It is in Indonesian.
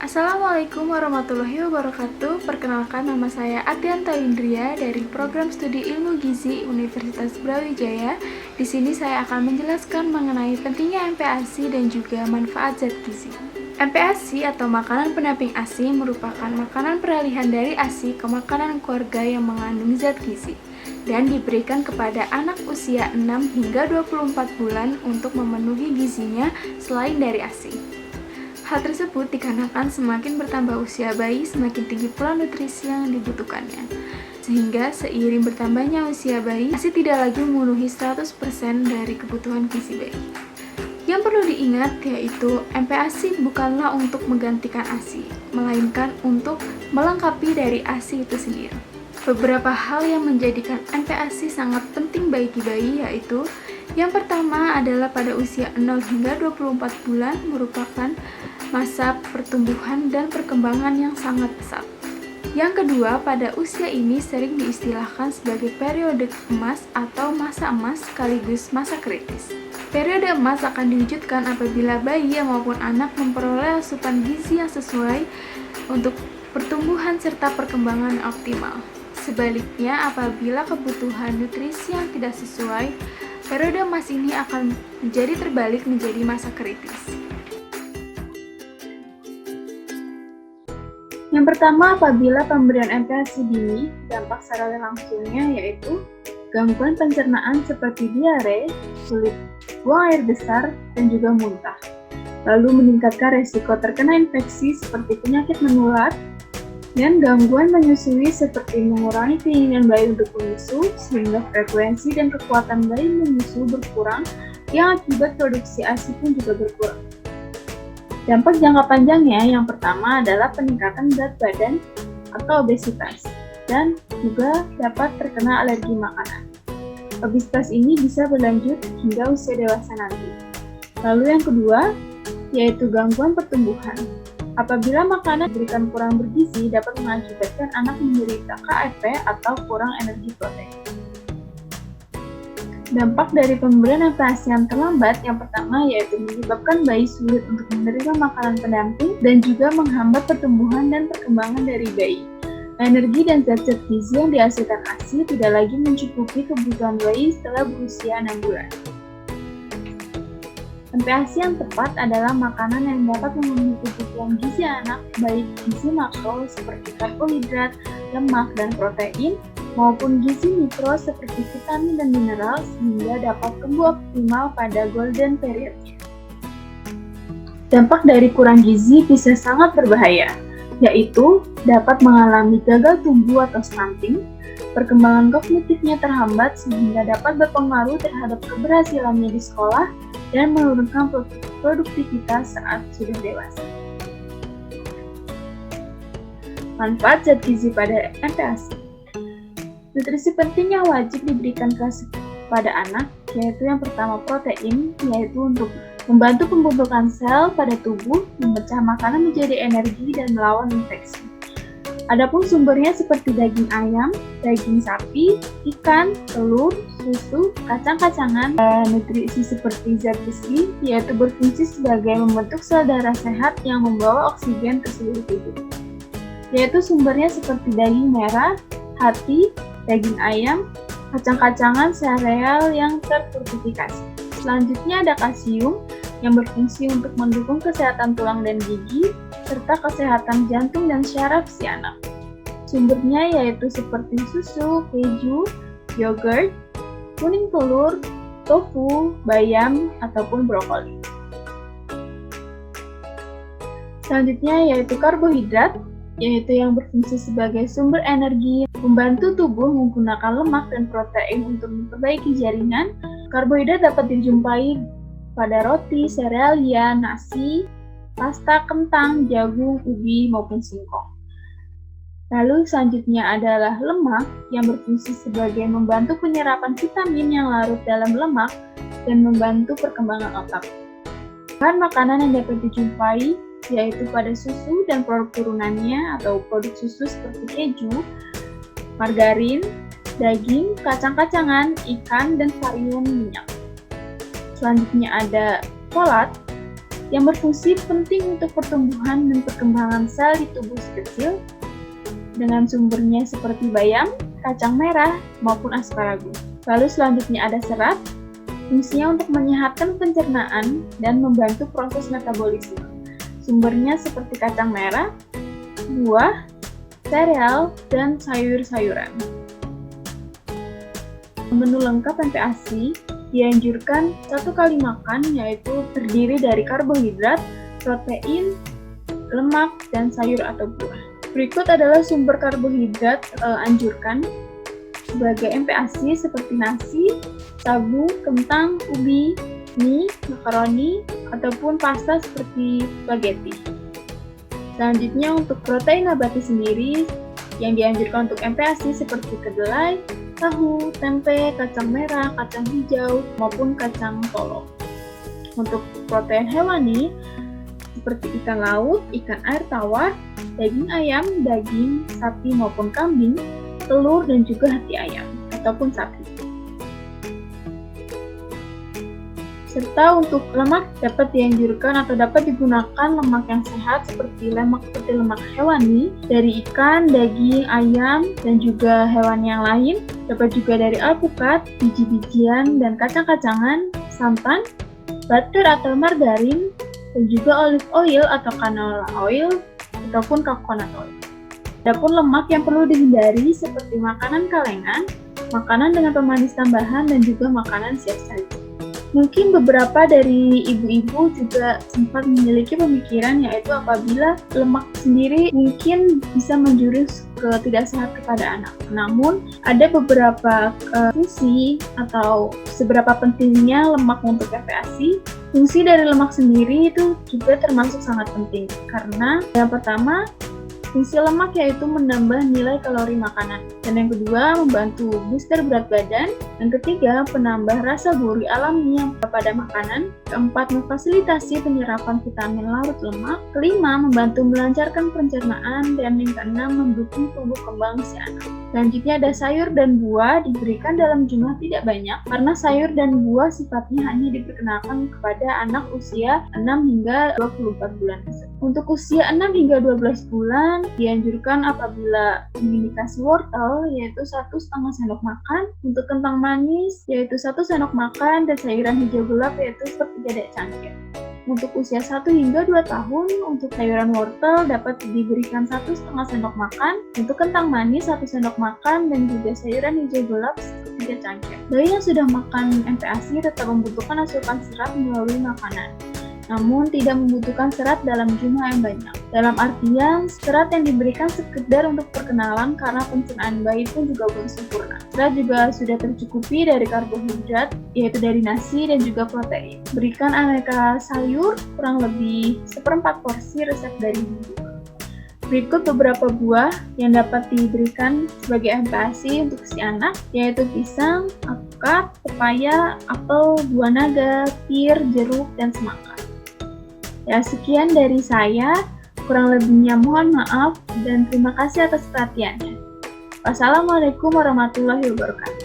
Assalamualaikum warahmatullahi wabarakatuh. Perkenalkan, nama saya Atianta Indria dari Program Studi Ilmu Gizi Universitas Brawijaya. Di sini saya akan menjelaskan mengenai pentingnya MPASI dan juga manfaat zat gizi. MPASI atau makanan pendamping ASI merupakan makanan peralihan dari ASI ke makanan keluarga yang mengandung zat gizi dan diberikan kepada anak usia 6 hingga 24 bulan untuk memenuhi gizinya selain dari ASI. Hal tersebut dikarenakan semakin bertambah usia bayi, semakin tinggi pula nutrisi yang dibutuhkannya. Sehingga seiring bertambahnya usia bayi, ASI tidak lagi memenuhi 100% dari kebutuhan gizi bayi. Yang perlu diingat yaitu MPASI bukanlah untuk menggantikan ASI, melainkan untuk melengkapi dari ASI itu sendiri. Beberapa hal yang menjadikan MPASI sangat penting bagi bayi yaitu yang pertama adalah pada usia 0 hingga 24 bulan merupakan masa pertumbuhan dan perkembangan yang sangat pesat. Yang kedua, pada usia ini sering diistilahkan sebagai periode emas atau masa emas sekaligus masa kritis. Periode emas akan diwujudkan apabila bayi maupun anak memperoleh asupan gizi yang sesuai untuk pertumbuhan serta perkembangan optimal. Sebaliknya, apabila kebutuhan nutrisi yang tidak sesuai, periode emas ini akan menjadi terbalik menjadi masa kritis. Yang pertama, apabila pemberian MPASI dini, dampak secara langsungnya yaitu gangguan pencernaan seperti diare, sulit buang air besar, dan juga muntah. Lalu meningkatkan resiko terkena infeksi seperti penyakit menular, dan gangguan menyusui seperti mengurangi keinginan bayi untuk menyusu, sehingga frekuensi dan kekuatan bayi menyusu berkurang, yang akibat produksi ASI pun juga berkurang. Dampak jangka panjangnya yang pertama adalah peningkatan berat badan atau obesitas, dan juga dapat terkena alergi makanan. Obesitas ini bisa berlanjut hingga usia dewasa nanti. Lalu yang kedua, yaitu gangguan pertumbuhan. Apabila makanan diberikan kurang bergizi dapat mengakibatkan anak menderita KFP atau kurang energi protein. Dampak dari pemberian MPASI yang terlambat yang pertama yaitu menyebabkan bayi sulit untuk menerima makanan pendamping dan juga menghambat pertumbuhan dan perkembangan dari bayi. Energi dan zat-zat gizi yang dihasilkan ASI tidak lagi mencukupi kebutuhan bayi setelah berusia 6 bulan. MPASI yang tepat adalah makanan yang dapat memenuhi kebutuhan gizi anak, baik gizi makro seperti karbohidrat, lemak, dan protein, maupun gizi mikro seperti vitamin dan mineral sehingga dapat tumbuh optimal pada golden period-nya. Dampak dari kurang gizi bisa sangat berbahaya, yaitu dapat mengalami gagal tumbuh atau stunting, perkembangan kognitifnya terhambat sehingga dapat berpengaruh terhadap keberhasilannya di sekolah dan menurunkan produktivitas saat sudah dewasa. Manfaat zat gizi pada MPASI. Nutrisi penting yang wajib diberikan pada anak yaitu yang pertama protein, yaitu untuk membantu pembentukan sel pada tubuh, memecah makanan menjadi energi dan melawan infeksi. Adapun sumbernya seperti daging ayam, daging sapi, ikan, telur, susu, kacang-kacangan, nutrisi seperti zat besi, yaitu berfungsi sebagai membentuk sel darah sehat yang membawa oksigen ke seluruh tubuh. Yaitu sumbernya seperti daging merah, hati, daging ayam, kacang-kacangan, sereal yang terfortifikasi. Selanjutnya ada kalsium yang berfungsi untuk mendukung kesehatan tulang dan gigi, serta kesehatan jantung dan syaraf si anak. Sumbernya yaitu seperti susu, keju, yogurt, kuning telur, tofu, bayam, ataupun brokoli. Selanjutnya yaitu karbohidrat, yaitu yang berfungsi sebagai sumber energi, membantu tubuh menggunakan lemak dan protein untuk memperbaiki jaringan. Karbohidrat dapat dijumpai pada roti, serealia, nasi, pasta, kentang, jagung, ubi, maupun singkong. Lalu selanjutnya adalah lemak yang berfungsi sebagai membantu penyerapan vitamin yang larut dalam lemak dan membantu perkembangan otak. Bahan makanan yang dapat dijumpai yaitu pada susu dan produk turunannya atau produk susu seperti keju, margarin, daging, kacang-kacangan, ikan, dan varian minyak. Selanjutnya ada folat, yang berfungsi penting untuk pertumbuhan dan perkembangan sel di tubuh si kecil, dengan sumbernya seperti bayam, kacang merah, maupun asparagus. Lalu selanjutnya ada serat, fungsinya untuk menyehatkan pencernaan dan membantu proses metabolisme. Sumbernya seperti kacang merah, buah, sereal, dan sayur-sayuran. Menu lengkap MPASI dianjurkan 1 kali makan, yaitu terdiri dari karbohidrat, protein, lemak, dan sayur atau buah. Berikut adalah sumber karbohidrat anjurkan sebagai MPASI seperti nasi, sagu, kentang, ubi, mie, makaroni, ataupun pasta seperti spaghetti. Selanjutnya untuk protein nabati sendiri yang dianjurkan untuk MPASI seperti kedelai, tahu, tempe, kacang merah, kacang hijau, maupun kacang polong. Untuk protein hewani seperti ikan laut, ikan air tawar, daging ayam, daging sapi maupun kambing, telur, dan juga hati ayam ataupun sapi. Serta untuk lemak dapat dianjurkan atau dapat digunakan lemak yang sehat seperti lemak hewani dari ikan, daging, ayam, dan juga hewan yang lain. Dapat juga dari alpukat, biji-bijian, dan kacang-kacangan, santan, butter atau margarin, dan juga olive oil atau canola oil ataupun coconut oil. Adapun lemak yang perlu dihindari seperti makanan kalengan, makanan dengan pemanis tambahan, dan juga makanan siap saji. Mungkin beberapa dari ibu-ibu juga sempat memiliki pemikiran yaitu apabila lemak sendiri mungkin bisa menjurus ke tidak sehat kepada anak. Namun ada beberapa fungsi atau seberapa pentingnya lemak untuk MPASI. Fungsi dari lemak sendiri itu juga termasuk sangat penting karena yang pertama, fungsi lemak yaitu menambah nilai kalori makanan. Dan yang kedua, membantu booster berat badan. Yang ketiga, penambah rasa gurih alami yang pada makanan. Keempat, memfasilitasi penyerapan vitamin larut lemak. Kelima, membantu melancarkan pencernaan. Dan yang keenam, mendukung tumbuh kembang si anak. Selanjutnya ada sayur dan buah diberikan dalam jumlah tidak banyak karena sayur dan buah sifatnya hanya diperkenalkan kepada anak usia 6 hingga 24 bulan. Untuk usia 6 hingga 12 bulan dianjurkan apabila mengindikasi wortel yaitu 1,5 sendok makan, untuk kentang manis yaitu 1 sendok makan, dan sayuran hijau gelap yaitu sepertiga dek cangkir. Untuk usia 1 hingga 2 tahun, untuk sayuran wortel dapat diberikan 1,5 sendok makan, untuk kentang manis 1 sendok makan, dan juga sayuran hijau gelap sepertiga cangkir. Bayi yang sudah makan MPASI tetap membutuhkan asupan serat melalui makanan, namun tidak membutuhkan serat dalam jumlah yang banyak. Dalam artian, serat yang diberikan sekedar untuk perkenalan karena pencernaan bayi pun juga belum sempurna. Serat juga sudah tercukupi dari karbohidrat, yaitu dari nasi dan juga protein. Berikan aneka sayur, kurang lebih 1/4 porsi resep dari ibu. Berikut beberapa buah yang dapat diberikan sebagai MPASI untuk si anak, yaitu pisang, alpukat, pepaya, apel, buah naga, pir, jeruk, dan semangka. Ya, sekian dari saya. Kurang lebihnya mohon maaf dan terima kasih atas perhatiannya. Wassalamualaikum warahmatullahi wabarakatuh.